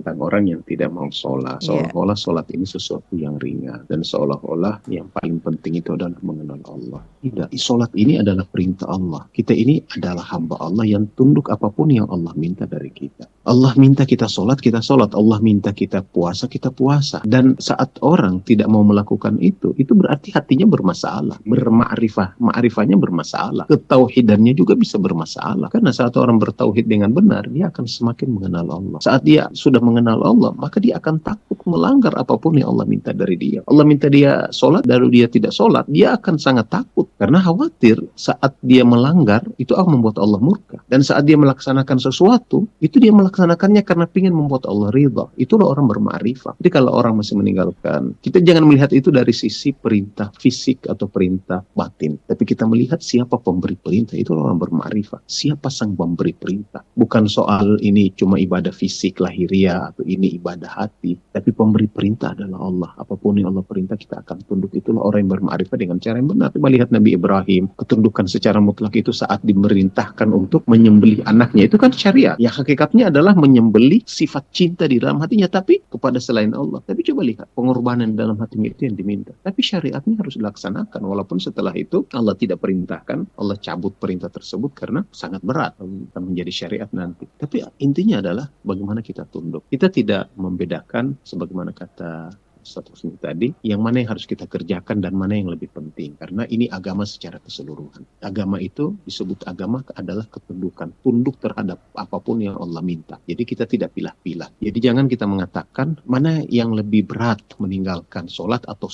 tentang orang yang tidak mau sholat. Iya. Seolah-olah sholat ini sesuatu yang ringan. Dan seolah-olah yang paling penting itu adalah mengenal Allah. Tidak, sholat ini adalah perintah Allah. Kita ini adalah hamba Allah yang tunduk apapun yang Allah minta dari kita. Allah minta kita sholat, kita sholat. Allah minta kita puasa, kita puasa. Dan saat orang tidak mau melakukan itu berarti hatinya bermasalah. Ma'rifahnya bermasalah. Ketauhidannya juga bisa bermasalah. Karena saat orang bertauhid dengan benar, dia akan semakin mengenal Allah. Saat dia sudah mengenal Allah, maka dia akan takut melanggar apapun yang Allah minta dari dia. Allah minta dia sholat, lalu dia tidak sholat, dia akan sangat takut. Karena khawatir saat dia melanggar, itu akan membuat Allah murka. Dan saat dia melaksanakan sesuatu, itu dia melaksanakannya karena ingin membuat Allah ridha. Itulah orang berma'rifah. Jadi kalau orang masih meninggalkan, kita jangan melihat itu dari sisi perintah fisik atau perintah batin. Tapi kita melihat siapa pemberi perintah, itulah orang berma'rifah. Siapa sang pemberi perintah. Bukan soal ini cuma ibadah fisik, lahiriah, atau ini ibadah hati. Tapi pemberi perintah adalah Allah. Apapun yang Allah perintah, kita akan tunduk. Itulah orang yang berma'rifah dengan cara yang benar. Coba lihat Nabi Ibrahim, ketundukan secara mutlak itu saat dimerintahkan untuk menyembelih anaknya. Itu kan syariat. Yang hakikatnya adalah menyembelih sifat cinta di dalam hatinya, tapi kepada selain Allah. Tapi coba lihat, pengorbanan dalam hatinya itu yang diminta. Tapi syariatnya harus dilaksanakan. Walaupun setelah itu Allah tidak perintahkan, Allah cabut perintah tersebut karena sangat berat menjadi syariat nanti. Tapi intinya adalah bagaimana kita tunduk. Kita tidak membedakan sebagaimana kata Ustaz Husni tadi, yang mana yang harus kita kerjakan dan mana yang lebih penting. Karena ini agama secara keseluruhan. Agama itu disebut agama adalah ketundukan. Tunduk terhadap apapun yang Allah minta. Jadi kita tidak pilah-pilah. Jadi jangan kita mengatakan mana yang lebih berat meninggalkan sholat atau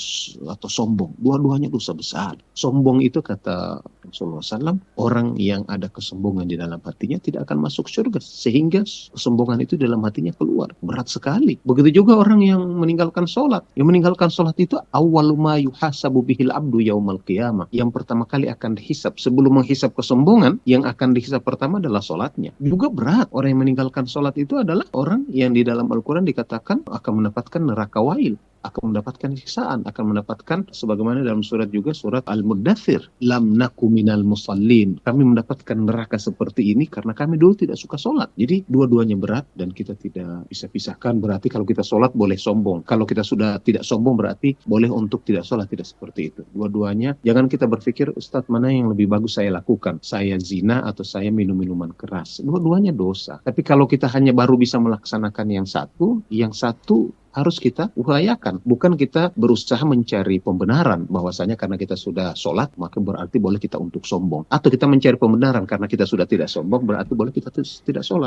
sombong. Dua-duanya dosa besar. Sombong itu kata Rasulullah SAW, orang yang ada kesombongan di dalam hatinya tidak akan masuk surga. Sehingga kesombongan itu dalam hatinya keluar. Berat sekali. Begitu juga orang yang meninggalkan sholat. Yang meninggalkan sholat itu awwalu ma yuhasabu bihil abdu yaumal qiyamah. Yang pertama kali akan dihisab. Sebelum menghisab kesombongan, yang akan dihisab pertama adalah sholatnya. Juga berat. Orang yang meninggalkan sholat itu adalah orang yang di dalam Al-Quran dikatakan akan mendapatkan neraka wail, akan mendapatkan siksaan, akan mendapatkan sebagaimana dalam surat juga, surat Al-Muddathir, lam naku minal musallin, kami mendapatkan neraka seperti ini karena kami dulu tidak suka sholat. Jadi dua-duanya berat dan kita tidak bisa pisahkan. Berarti kalau kita sholat boleh sombong, kalau kita sudah tidak sombong berarti boleh untuk tidak sholat. Tidak seperti itu. Dua-duanya, jangan kita berpikir Ustadz mana yang lebih bagus saya lakukan, saya zina atau saya minum minuman keras. Dua-duanya dosa. Tapi kalau kita hanya baru bisa melaksanakan yang satu harus kita upayakan. Bukan kita berusaha mencari pembenaran bahwasanya karena kita sudah sholat maka berarti boleh kita untuk sombong. Atau kita mencari pembenaran karena kita sudah tidak sombong berarti boleh kita tidak sholat.